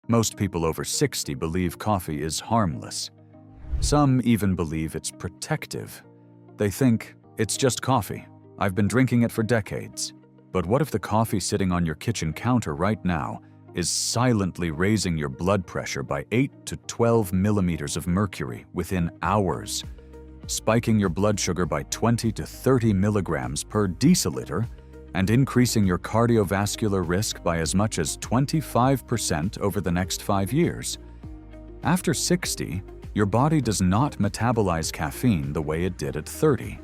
Most people over 60 believe coffee is harmless. Some even believe it's protective. They think, it's just coffee. I've been drinking it for decades. But what if the coffee sitting on your kitchen counter right now is silently raising your blood pressure by 8 to 12 millimeters of mercury within hours, spiking your blood sugar by 20 to 30 milligrams per deciliter, and increasing your cardiovascular risk by as much as 25% over the next 5 years? After 60, your body does not metabolize caffeine the way it did at 30.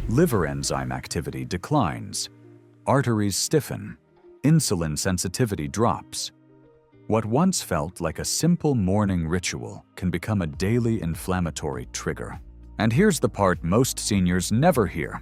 Liver enzyme activity declines. Arteries stiffen. Insulin sensitivity drops. What once felt like a simple morning ritual can become a daily inflammatory trigger. And here's the part most seniors never hear.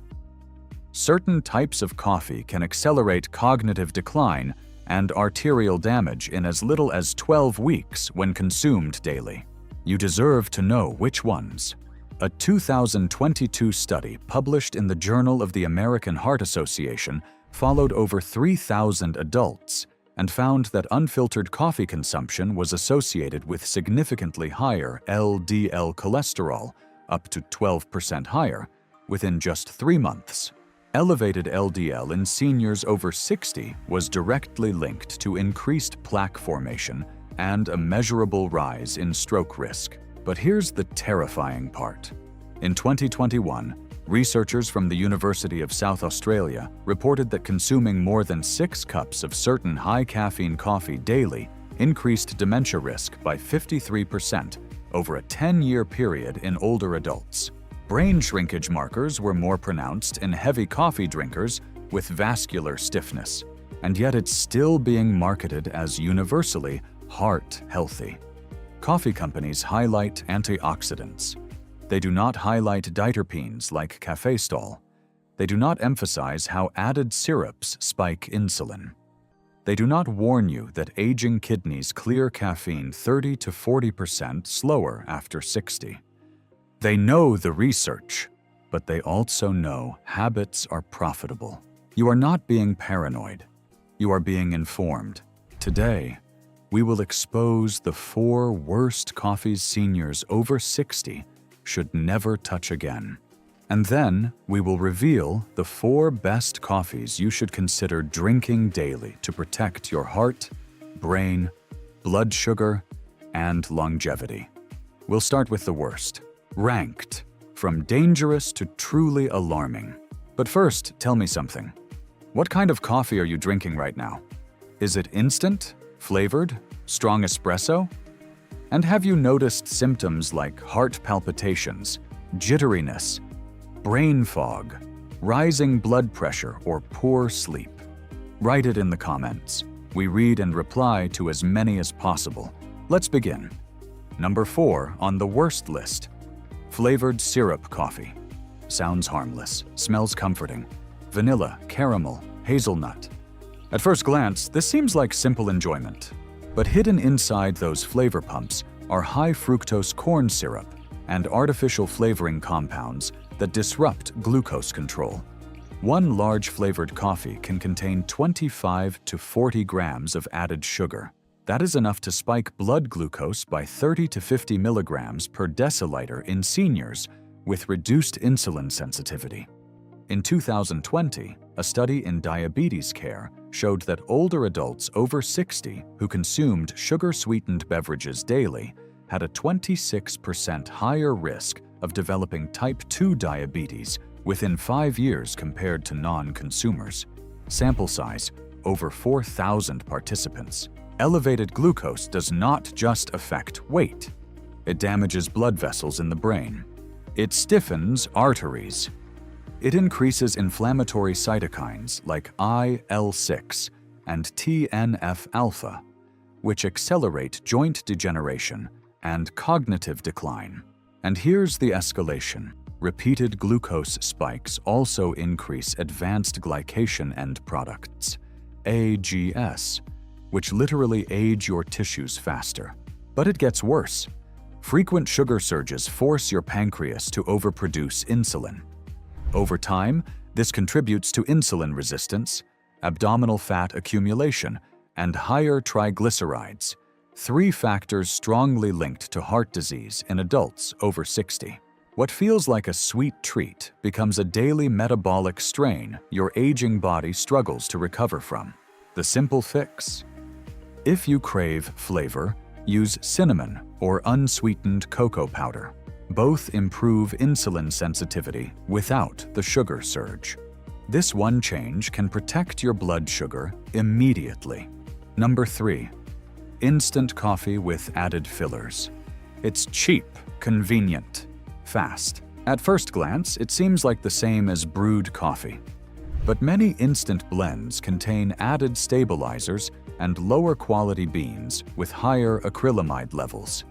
Certain types of coffee can accelerate cognitive decline and arterial damage in as little as 12 weeks when consumed daily. You deserve to know which ones. A 2022 study published in the Journal of the American Heart Association followed over 3,000 adults and found that unfiltered coffee consumption was associated with significantly higher LDL cholesterol, up to 12% higher, within just 3 months. Elevated LDL in seniors over 60 was directly linked to increased plaque formation and a measurable rise in stroke risk. But here's the terrifying part. In 2021, researchers from the University of South Australia reported that consuming more than 6 cups of certain high-caffeine coffee daily increased dementia risk by 53% over a 10-year period in older adults. Brain shrinkage markers were more pronounced in heavy coffee drinkers with vascular stiffness, and yet it's still being marketed as universally heart-healthy. Coffee companies highlight antioxidants. They do not highlight diterpenes like caffeine. They do not emphasize how added syrups spike insulin. They do not warn you that aging kidneys clear caffeine 30 to 40% slower after 60. They know the research, but they also know habits are profitable. You are not being paranoid. You are being informed. Today, we will expose the 4 worst coffees seniors over 60 should never touch again. And then we will reveal the 4 best coffees you should consider drinking daily to protect your heart, brain, blood sugar, and longevity. We'll start with the worst, ranked from dangerous to truly alarming. But first, tell me something. What kind of coffee are you drinking right now? Is it instant, flavored, strong espresso? And have you noticed symptoms like heart palpitations, jitteriness, brain fog, rising blood pressure, or poor sleep? Write it in the comments. We read and reply to as many as possible. Let's begin. Number 4 on the worst list. Flavored syrup coffee. Sounds harmless, smells comforting. Vanilla, caramel, hazelnut. At first glance, this seems like simple enjoyment. But hidden inside those flavor pumps are high fructose corn syrup and artificial flavoring compounds that disrupt glucose control. One large flavored coffee can contain 25 to 40 grams of added sugar. That is enough to spike blood glucose by 30 to 50 milligrams per deciliter in seniors with reduced insulin sensitivity. In 2020, a study in diabetes care showed that older adults over 60 who consumed sugar-sweetened beverages daily had a 26% higher risk of developing type 2 diabetes within 5 years compared to non-consumers. Sample size: over 4,000 participants. Elevated glucose does not just affect weight. It damages blood vessels in the brain. It stiffens arteries. It increases inflammatory cytokines like IL-6 and TNF-alpha, which accelerate joint degeneration and cognitive decline. And here's the escalation. Repeated glucose spikes also increase advanced glycation end products, AGS, which literally age your tissues faster. But it gets worse. Frequent sugar surges force your pancreas to overproduce insulin. Over time, this contributes to insulin resistance, abdominal fat accumulation, and higher triglycerides, 3 factors strongly linked to heart disease in adults over 60. What feels like a sweet treat becomes a daily metabolic strain your aging body struggles to recover from. The simple fix: if you crave flavor, use cinnamon or unsweetened cocoa powder. Both improve insulin sensitivity without the sugar surge. This one change can protect your blood sugar immediately. Number 3. Instant coffee with added fillers. It's cheap, convenient, fast. At first glance, it seems like the same as brewed coffee. But many instant blends contain added stabilizers and lower quality beans with higher acrylamide levels.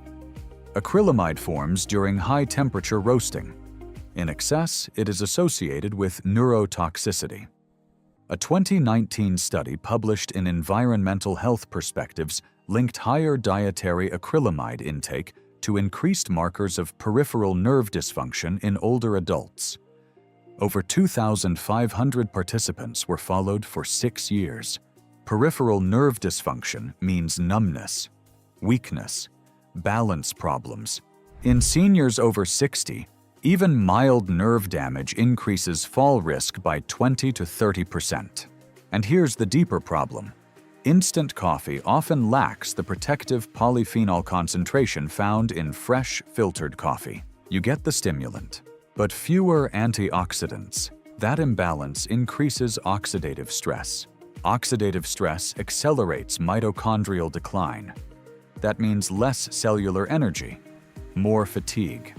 Acrylamide forms during high temperature roasting. In excess, it is associated with neurotoxicity. A 2019 study published in Environmental Health Perspectives linked higher dietary acrylamide intake to increased markers of peripheral nerve dysfunction in older adults. Over 2,500 participants were followed for 6 years. Peripheral nerve dysfunction means numbness, weakness, balance problems. In seniors over 60, even mild nerve damage increases fall risk by 20 to 30%. And here's the deeper problem. Instant coffee often lacks the protective polyphenol concentration found in fresh, filtered coffee. You get the stimulant, but fewer antioxidants. That imbalance increases oxidative stress. Oxidative stress accelerates mitochondrial decline. That means less cellular energy, more fatigue,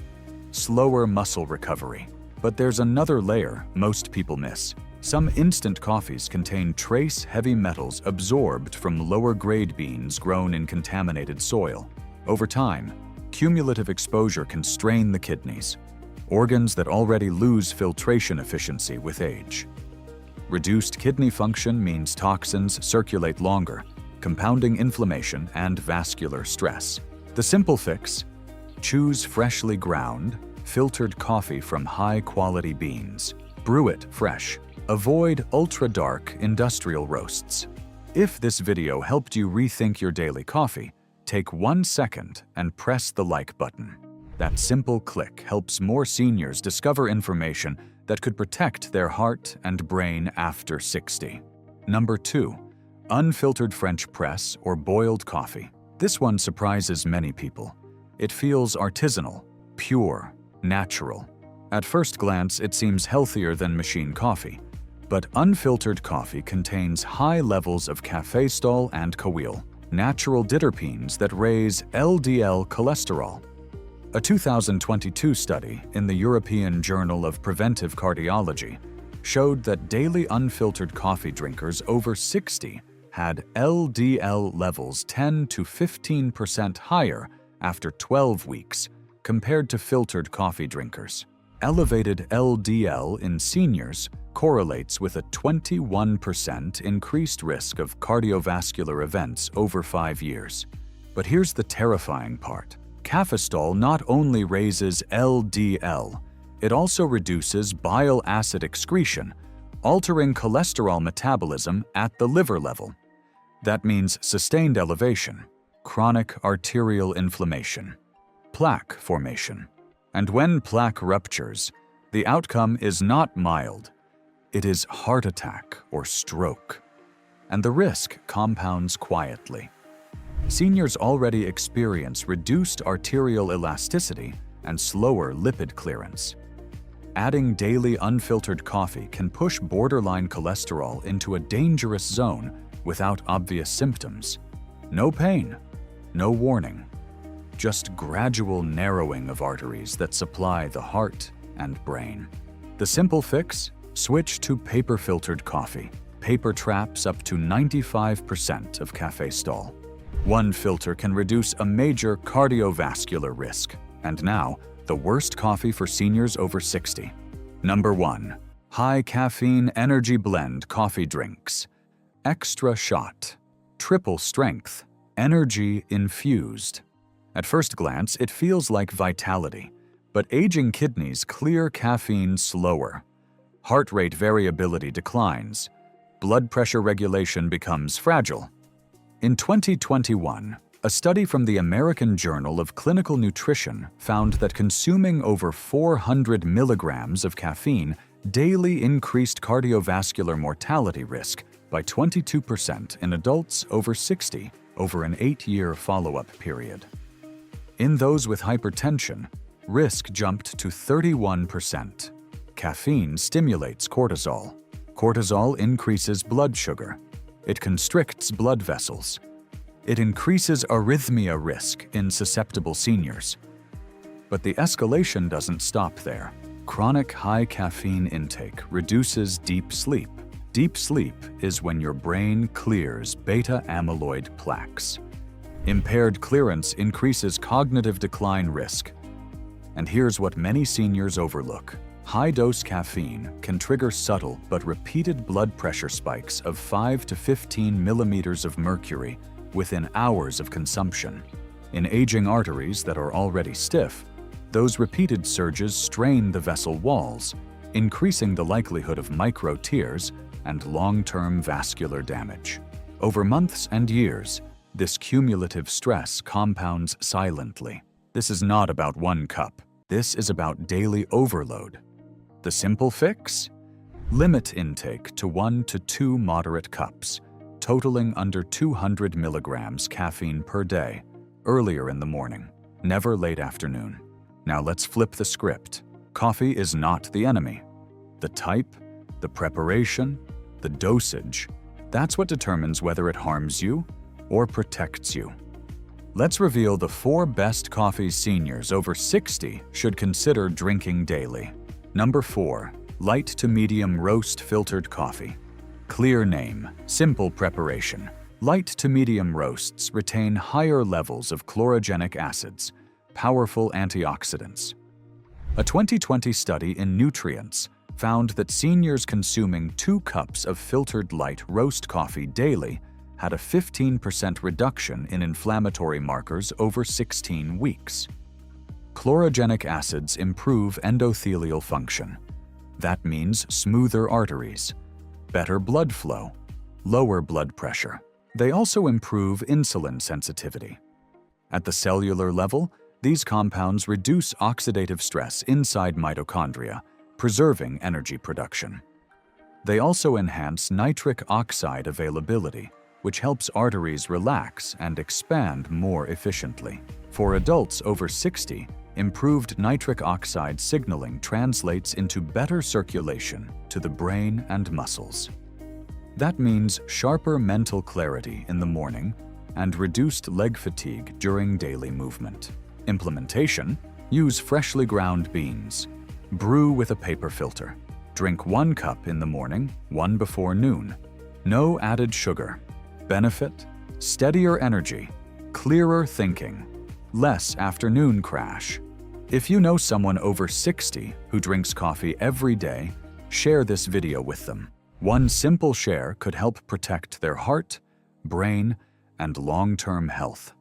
slower muscle recovery. But there's another layer most people miss. Some instant coffees contain trace heavy metals absorbed from lower-grade beans grown in contaminated soil. Over time, cumulative exposure can strain the kidneys, organs that already lose filtration efficiency with age. Reduced kidney function means toxins circulate longer, compounding inflammation and vascular stress. The simple fix: choose freshly ground, filtered coffee from high-quality beans. Brew it fresh. Avoid ultra-dark industrial roasts. If this video helped you rethink your daily coffee, take 1 second and press the like button. That simple click helps more seniors discover information that could protect their heart and brain after 60. Number 2. Unfiltered French press or boiled coffee. This one surprises many people. It feels artisanal, pure, natural. At first glance, it seems healthier than machine coffee. But unfiltered coffee contains high levels of caffeine and coffeine, natural diterpenes that raise LDL cholesterol. A 2022 study in the European Journal of Preventive Cardiology showed that daily unfiltered coffee drinkers over 60 had LDL levels 10 to 15% higher after 12 weeks compared to filtered coffee drinkers. Elevated LDL in seniors correlates with a 21% increased risk of cardiovascular events over 5 years. But here's the terrifying part. Caffeine not only raises LDL, it also reduces bile acid excretion, altering cholesterol metabolism at the liver level. That means sustained elevation, chronic arterial inflammation, plaque formation. And when plaque ruptures, the outcome is not mild. It is heart attack or stroke. And the risk compounds quietly. Seniors already experience reduced arterial elasticity and slower lipid clearance. Adding daily unfiltered coffee can push borderline cholesterol into a dangerous zone without obvious symptoms. No pain, no warning. Just gradual narrowing of arteries that supply the heart and brain. The simple fix? Switch to paper-filtered coffee. Paper traps up to 95% of caffeine. One filter can reduce a major cardiovascular risk. And now, the worst coffee for seniors over 60. Number 1. High caffeine energy blend coffee drinks. Extra shot. Triple strength. Energy infused. At first glance, it feels like vitality, but aging kidneys clear caffeine slower. Heart rate variability declines. Blood pressure regulation becomes fragile. In 2021, A study from the American Journal of Clinical Nutrition found that consuming over 400 milligrams of caffeine daily increased cardiovascular mortality risk by 22% in adults over 60 over an 8-year follow-up period. In those with hypertension, risk jumped to 31%. Caffeine stimulates cortisol. Cortisol increases blood sugar. It constricts blood vessels. It increases arrhythmia risk in susceptible seniors. But the escalation doesn't stop there. Chronic high caffeine intake reduces deep sleep. Deep sleep is when your brain clears beta-amyloid plaques. Impaired clearance increases cognitive decline risk. And here's what many seniors overlook. High-dose caffeine can trigger subtle but repeated blood pressure spikes of 5 to 15 millimeters of mercury within hours of consumption. In aging arteries that are already stiff, those repeated surges strain the vessel walls, increasing the likelihood of micro-tears and long-term vascular damage. Over months and years, this cumulative stress compounds silently. This is not about one cup. This is about daily overload. The simple fix? Limit intake to 1 to 2 moderate cups, totaling under 200 milligrams caffeine per day, earlier in the morning, never late afternoon. Now let's flip the script. Coffee is not the enemy. The type, the preparation, the dosage, that's what determines whether it harms you or protects you. Let's reveal the 4 best coffees seniors over 60 should consider drinking daily. Number 4. Light to medium roast filtered coffee. Clear name, simple preparation. Light to medium roasts retain higher levels of chlorogenic acids, powerful antioxidants. A 2020 study in Nutrients found that seniors consuming 2 cups of filtered light roast coffee daily had a 15% reduction in inflammatory markers over 16 weeks. Chlorogenic acids improve endothelial function. That means smoother arteries, better blood flow, lower blood pressure. They also improve insulin sensitivity. At the cellular level, these compounds reduce oxidative stress inside mitochondria, preserving energy production. They also enhance nitric oxide availability, which helps arteries relax and expand more efficiently. For adults over 60, improved nitric oxide signaling translates into better circulation to the brain and muscles. That means sharper mental clarity in the morning and reduced leg fatigue during daily movement. Implementation: use freshly ground beans. Brew with a paper filter. Drink 1 cup in the morning, 1 before noon. No added sugar. Benefit: steadier energy, clearer thinking, less afternoon crash. If you know someone over 60 who drinks coffee every day, share this video with them. One simple share could help protect their heart, brain, and long-term health.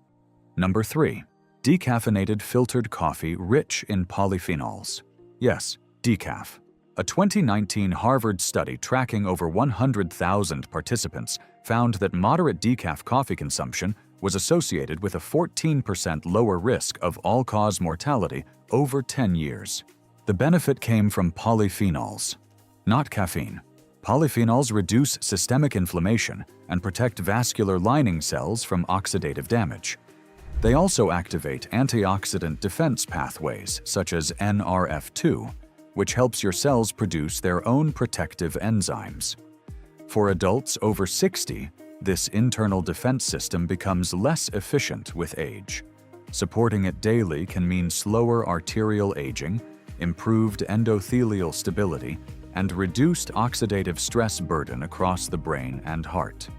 Number 3. Decaffeinated filtered coffee rich in polyphenols. Yes, decaf. A 2019 Harvard study tracking over 100,000 participants found that moderate decaf coffee consumption was associated with a 14% lower risk of all-cause mortality over 10 years. The benefit came from polyphenols, not caffeine. Polyphenols reduce systemic inflammation and protect vascular lining cells from oxidative damage. They also activate antioxidant defense pathways such as NRF2, which helps your cells produce their own protective enzymes. For adults over 60, this internal defense system becomes less efficient with age. Supporting it daily can mean slower arterial aging, improved endothelial stability, and reduced oxidative stress burden across the brain and heart.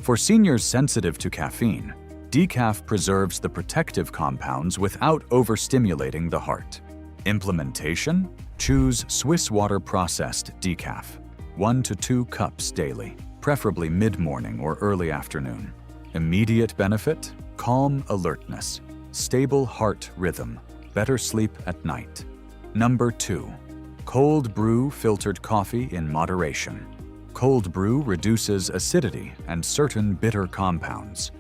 For seniors sensitive to caffeine, decaf preserves the protective compounds without overstimulating the heart. Implementation: choose Swiss water processed decaf, 1 to 2 cups daily, preferably mid-morning or early afternoon. Immediate benefit: calm alertness, stable heart rhythm, better sleep at night. Number 2. Cold brew filtered coffee in moderation. Cold brew reduces acidity and certain bitter compounds.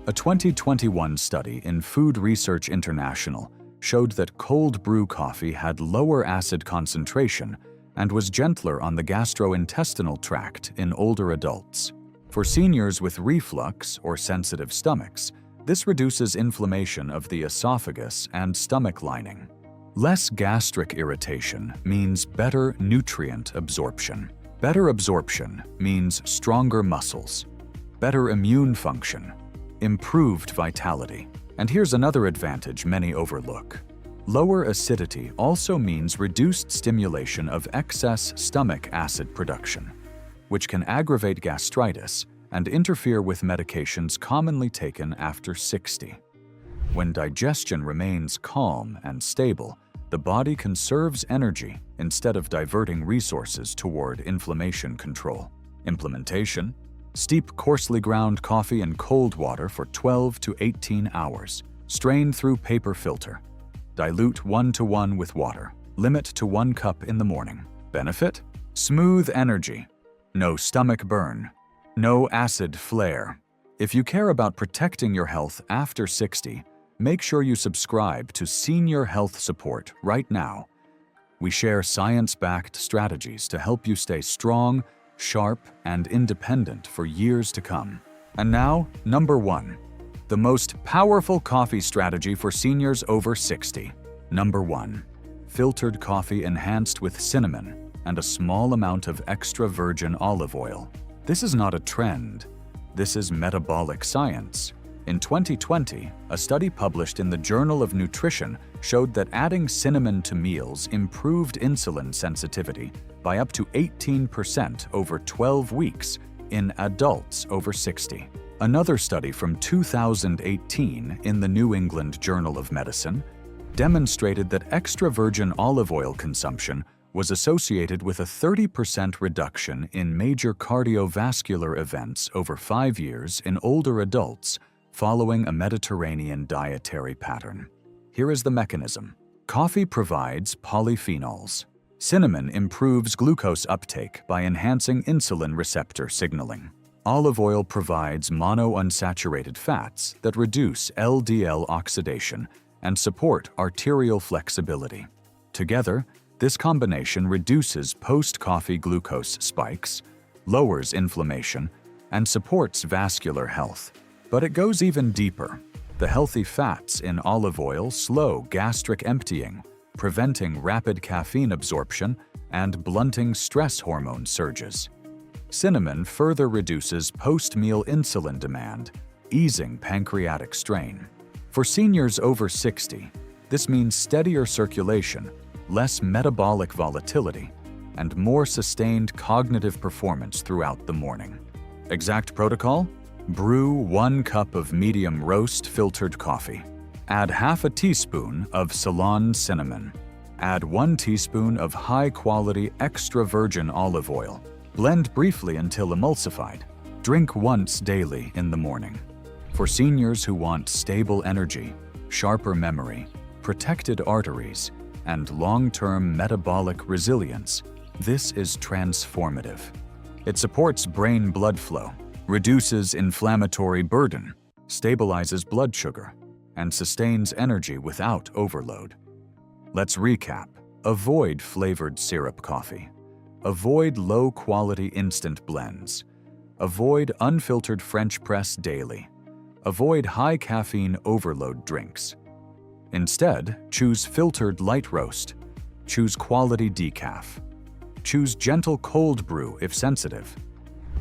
A 2021 study in Food Research International showed that cold brew coffee had lower acid concentration and was gentler on the gastrointestinal tract in older adults. For seniors with reflux or sensitive stomachs, this reduces inflammation of the esophagus and stomach lining. Less gastric irritation means better nutrient absorption. Better absorption means stronger muscles, better immune function, improved vitality. And here's another advantage many overlook. Lower acidity also means reduced stimulation of excess stomach acid production, which can aggravate gastritis and interfere with medications commonly taken after 60. When digestion remains calm and stable, the body conserves energy instead of diverting resources toward inflammation control. Implementation: steep coarsely ground coffee in cold water for 12 to 18 hours. Strain through paper filter. Dilute 1:1 with water. Limit to 1 cup in the morning. Benefit: smooth energy. No stomach burn. No acid flare. If you care about protecting your health after 60, make sure you subscribe to Senior Health Support right now. We share science-backed strategies to help you stay strong, sharp, and independent for years to come. And now, number 1. The most powerful coffee strategy for seniors over 60. Number 1. Filtered coffee enhanced with cinnamon and a small amount of extra virgin olive oil. This is not a trend. This is metabolic science. In 2020, a study published in the Journal of Nutrition showed that adding cinnamon to meals improved insulin sensitivity by up to 18% over 12 weeks in adults over 60. Another study from 2018 in the New England Journal of Medicine demonstrated that extra virgin olive oil consumption was associated with a 30% reduction in major cardiovascular events over 5 years in older adults following a Mediterranean dietary pattern. Here is the mechanism. Coffee provides polyphenols. Cinnamon improves glucose uptake by enhancing insulin receptor signaling. Olive oil provides monounsaturated fats that reduce LDL oxidation and support arterial flexibility. Together, this combination reduces post-coffee glucose spikes, lowers inflammation, and supports vascular health. But it goes even deeper. The healthy fats in olive oil slow gastric emptying, preventing rapid caffeine absorption and blunting stress hormone surges. Cinnamon further reduces post-meal insulin demand, easing pancreatic strain. For seniors over 60, this means steadier circulation, less metabolic volatility, and more sustained cognitive performance throughout the morning. Exact protocol? Brew 1 cup of medium roast filtered coffee. Add half a teaspoon of Ceylon cinnamon. Add 1 teaspoon of high-quality extra virgin olive oil. Blend briefly until emulsified. Drink once daily in the morning. For seniors who want stable energy, sharper memory, protected arteries, and long-term metabolic resilience, this is transformative. It supports brain blood flow, reduces inflammatory burden, stabilizes blood sugar, and sustains energy without overload. Let's recap. Avoid flavored syrup coffee. Avoid low-quality instant blends. Avoid unfiltered French press daily. Avoid high-caffeine overload drinks. Instead, choose filtered light roast. Choose quality decaf. Choose gentle cold brew if sensitive.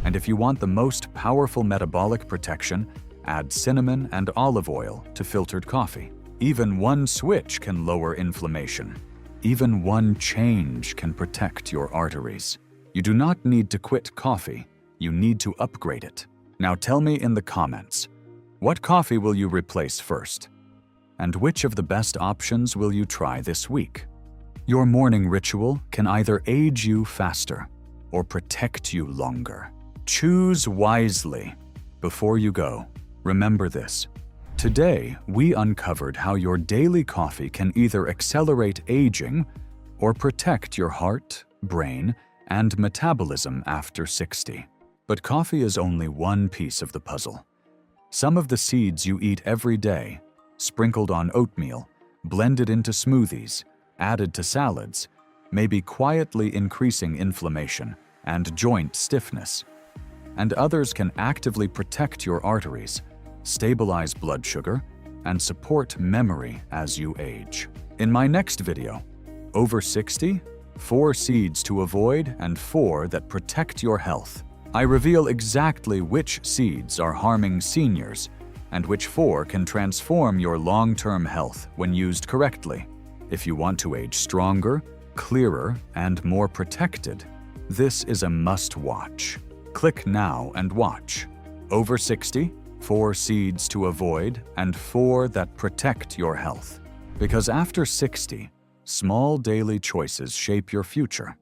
And if you want the most powerful metabolic protection, add cinnamon and olive oil to filtered coffee. Even one switch can lower inflammation. Even one change can protect your arteries. You do not need to quit coffee, you need to upgrade it. Now tell me in the comments, what coffee will you replace first? And which of the best options will you try this week? Your morning ritual can either age you faster or protect you longer. Choose wisely. Before you go, remember this. Today, we uncovered how your daily coffee can either accelerate aging or protect your heart, brain, and metabolism after 60. But coffee is only one piece of the puzzle. Some of the seeds you eat every day, sprinkled on oatmeal, blended into smoothies, added to salads, may be quietly increasing inflammation and joint stiffness. And others can actively protect your arteries, stabilize blood sugar, and support memory as you age. In my next video, Over 60, 4 seeds to avoid and 4 that protect your health, I reveal exactly which seeds are harming seniors and which 4 can transform your long-term health when used correctly. If you want to age stronger, clearer, and more protected, this is a must-watch. Click now and watch. Over 60, 4 seeds to avoid and 4 that protect your health. Because after 60, small daily choices shape your future.